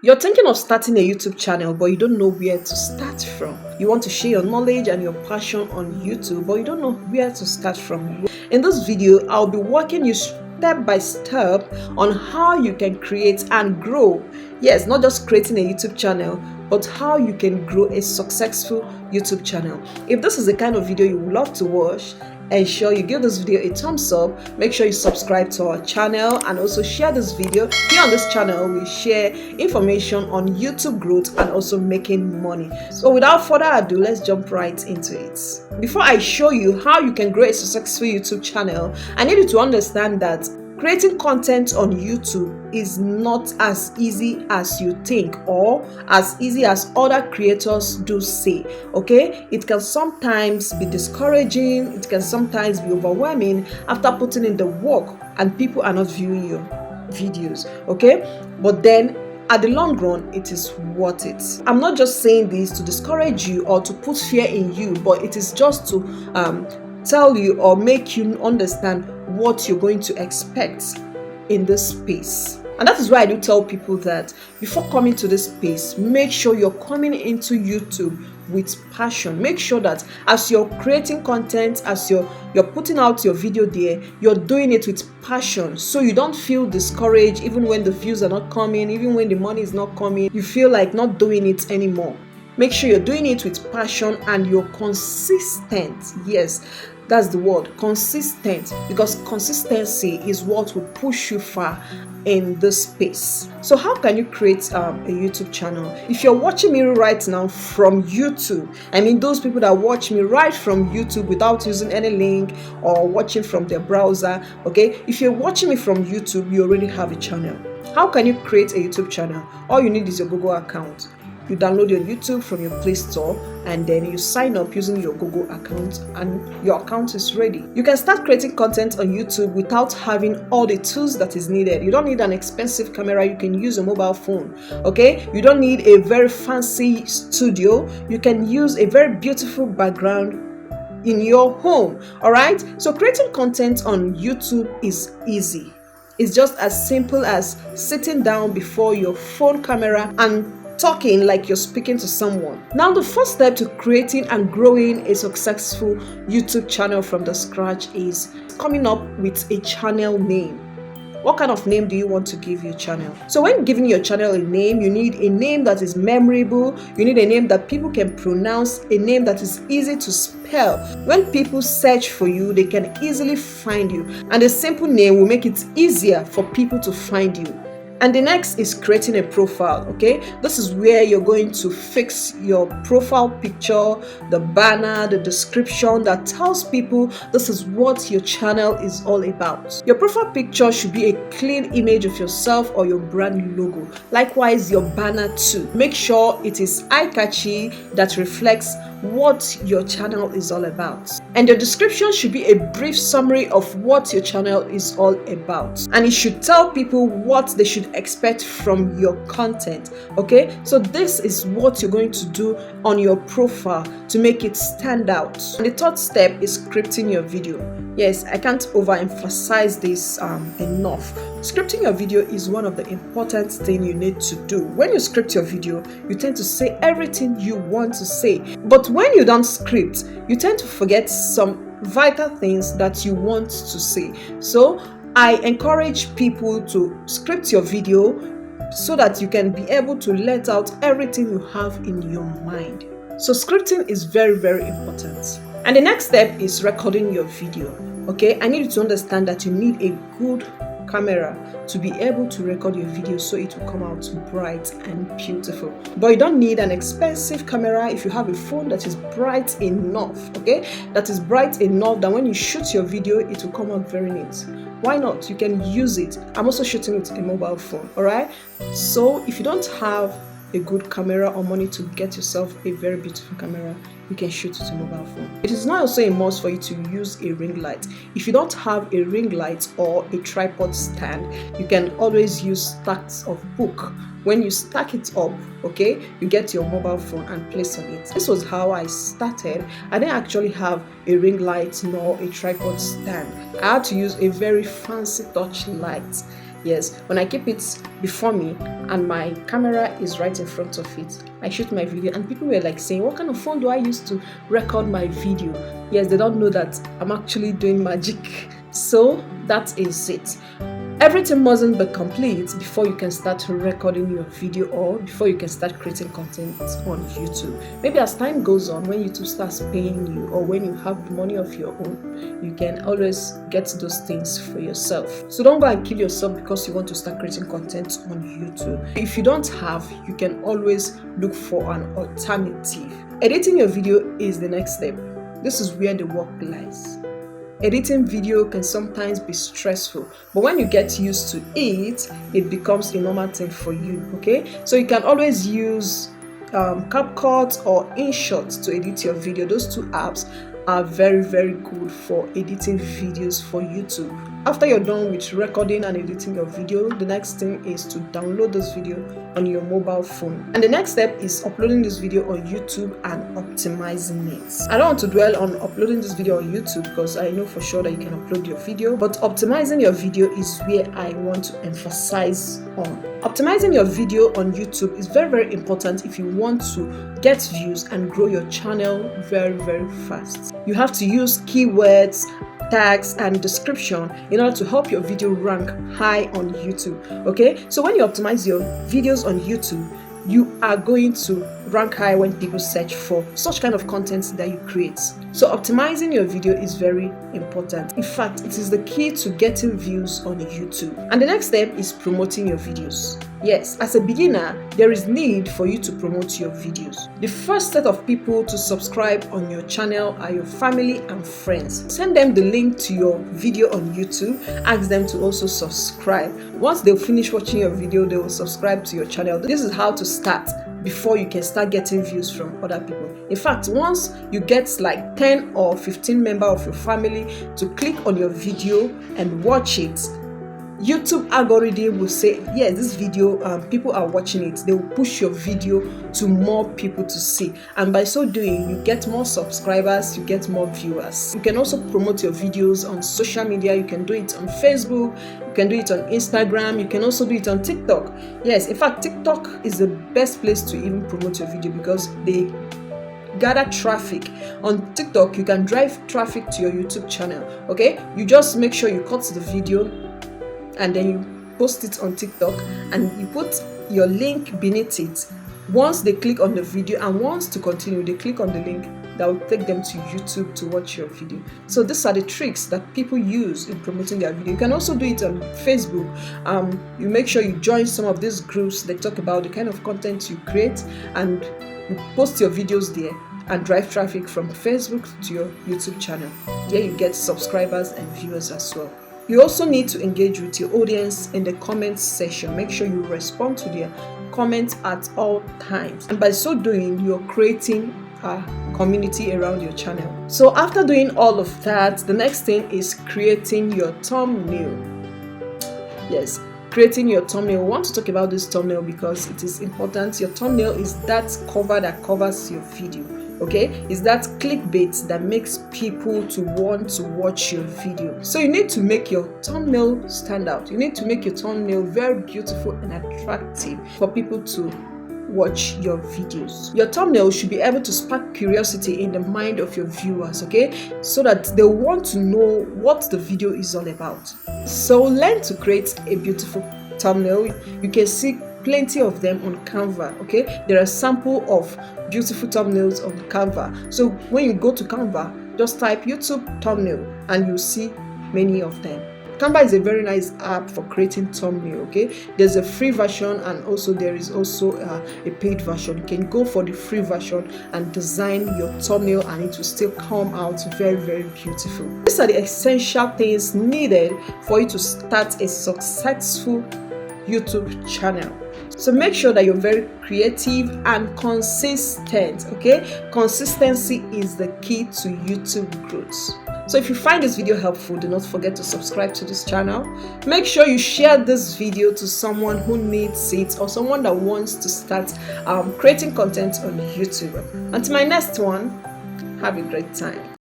You're thinking of starting a YouTube channel, but you don't know where to start from. You want to share your knowledge and your passion on YouTube, but you don't know where to start from. In this video, I'll be walking you step by step on how you can create and grow. Yes, not just creating a YouTube channel, but how you can grow a successful YouTube channel. If this is the kind of video you would love to watch, ensure you give this video a thumbs up. Make sure you subscribe to our channel and also share this video. Here on this channel we share information on YouTube growth and also making money. So without further ado, let's jump right into it. Before I show you how you can grow a successful YouTube channel, I need you to understand that creating content on YouTube is not as easy as you think or as easy as other creators do say. Okay, it can sometimes be discouraging, it can sometimes be overwhelming after putting in the work and people are not viewing your videos. Okay, but then at the long run, it is worth it. I'm not just saying this to discourage you or to put fear in you, but it is just to tell you or make you understand what you're going to expect in this space. And that is why I do tell people that before coming to this space, make sure you're coming into YouTube with passion. Make sure that as you're creating content, as you're putting out your video there, you're doing it with passion, so you don't feel discouraged even when the views are not coming, even when the money is not coming. You feel like not doing it anymore. Make sure you're doing it with passion and you're consistent. Yes, that's the word, consistent, because consistency is what will push you far in this space. So how can you create a YouTube channel? If you're watching me right now from YouTube, I mean those people that watch me right from YouTube without using any link or watching from their browser, okay? If you're watching me from YouTube, you already have a channel. How can you create a YouTube channel? All you need is your Google account. You download your YouTube from your Play Store and then you sign up using your Google account and your account is ready. You can start creating content on YouTube without having all the tools that is needed. You don't need an expensive camera, you can use a mobile phone, okay? You don't need a very fancy studio. You can use a very beautiful background in your home, all right? So creating content on YouTube is easy. It's just as simple as sitting down before your phone camera and talking like you're speaking to someone. Now, the first step to creating and growing a successful YouTube channel from the scratch is coming up with a channel name. What kind of name do you want to give your channel? So when giving your channel a name, you need a name that is memorable, you need a name that people can pronounce, a name that is easy to spell. When people search for you, they can easily find you, and a simple name will make it easier for people to find you. And the next is creating a profile, okay? This is where you're going to fix your profile picture, the banner, the description that tells people this is what your channel is all about. Your profile picture should be a clean image of yourself or your brand logo. Likewise, your banner too. Make sure it is eye-catchy, that reflects what your channel is all about. And your description should be a brief summary of what your channel is all about. And it should tell people what they should expect from your content, okay? So this is what you're going to do on your profile to make it stand out. And the third step is scripting your video. Yes, I can't overemphasize this enough. Scripting your video is one of the important things you need to do. When you script your video, you tend to say everything you want to say. But when you don't script, you tend to forget some vital things that you want to say. So I encourage people to script your video so that you can be able to let out everything you have in your mind. So scripting is very, very important. And the next step is recording your video. Okay, I need you to understand that you need a good camera to be able to record your video so it will come out bright and beautiful. But you don't need an expensive camera if you have a phone that is bright enough, okay? That is bright enough that when you shoot your video, it will come out very neat. Why not? You can use it. I'm also shooting with a mobile phone, all right? So if you don't have a good camera or money to get yourself a very beautiful camera, you can shoot with a mobile phone. It is not also a must for you to use a ring light. If you don't have a ring light or a tripod stand, you can always use stacks of book. When you stack it up, okay, you get your mobile phone and place on it. This was how I started. I didn't actually have a ring light nor a tripod stand. I had to use a very fancy touch light. Yes, when I keep it before me and my camera is right in front of it, I shoot my video, and people were like saying, what kind of phone do I use to record my video? Yes, they don't know that I'm actually doing magic. So that is it. Everything mustn't be complete before you can start recording your video or before you can start creating content on YouTube. Maybe as time goes on, when YouTube starts paying you or when you have money of your own, you can always get those things for yourself. So don't go and kill yourself because you want to start creating content on YouTube. If you don't have, you can always look for an alternative. Editing your video is the next step. This is where the work lies. Editing video can sometimes be stressful, but when you get used to it, it becomes a normal thing for you, okay? So you can always use CapCut or InShot to edit your video. Those two apps are very, very good for editing videos for YouTube. After you're done with recording and editing your video, the next thing is to download this video on your mobile phone. And the next step is uploading this video on YouTube and optimizing it. I don't want to dwell on uploading this video on YouTube because I know for sure that you can upload your video, but optimizing your video is where I want to emphasize on. Optimizing your video on YouTube is very, very important if you want to get views and grow your channel very, very fast. You have to use keywords, tags and description in order to help your video rank high on YouTube. Okay, so when you optimize your videos on YouTube, you are going to rank high when people search for such kind of content that you create. So optimizing your video is very important. In fact, it is the key to getting views on YouTube. And the next step is promoting your videos. Yes, as a beginner, there is need for you to promote your videos. The first set of people to subscribe on your channel are your family and friends. Send them the link to your video on YouTube. Ask them to also subscribe. Once they finish watching your video, they will subscribe to your channel. This is how to start before you can start getting views from other people. In fact, once you get like 10 or 15 members of your family to click on your video and watch it, YouTube algorithm will say, yes, this video, people are watching it. They will push your video to more people to see. And by so doing, you get more subscribers, you get more viewers. You can also promote your videos on social media. You can do it on Facebook, you can do it on Instagram, you can also do it on TikTok. Yes, in fact, TikTok is the best place to even promote your video because they gather traffic. On TikTok, you can drive traffic to your YouTube channel. Okay, you just make sure you cut the video and then you post it on TikTok and you put your link beneath it. Once they click on the video and wants to continue, they click on the link that will take them to YouTube to watch your video. So these are the tricks that people use in promoting their video. You can also do it on Facebook. You make sure you join some of these groups that talk about the kind of content you create and you post your videos there and drive traffic from Facebook to your YouTube channel. There you get subscribers and viewers as well. You also need to engage with your audience in the comments section. Make sure you respond to their comments at all times. And by so doing, you're creating a community around your channel. So after doing all of that, the next thing is creating your thumbnail. Yes, creating your thumbnail. I want to talk about this thumbnail because it is important. Your thumbnail is that cover that covers your video. Okay, is that clickbait that makes people to want to watch your video. So you need to make your thumbnail stand out. You need to make your thumbnail very beautiful and attractive for people to watch your videos. Your thumbnail should be able to spark curiosity in the mind of your viewers, okay, so that they want to know what the video is all about. So learn to create a beautiful thumbnail. You can see plenty of them on Canva. Okay, there are sample of beautiful thumbnails on Canva. So when you go to Canva, just type YouTube thumbnail and you'll see many of them. Canva is a very nice app for creating thumbnail. Okay, there's a free version and also there is also a paid version. You can go for the free version and design your thumbnail and it will still come out very, very beautiful. These are the essential things needed for you to start a successful YouTube channel. So make sure that you're very creative and consistent. Okay, consistency is the key to YouTube growth. So if you find this video helpful, do not forget to subscribe to this channel. Make sure you share this video to someone who needs it or someone that wants to start creating content on YouTube. Until my next one, have a great time.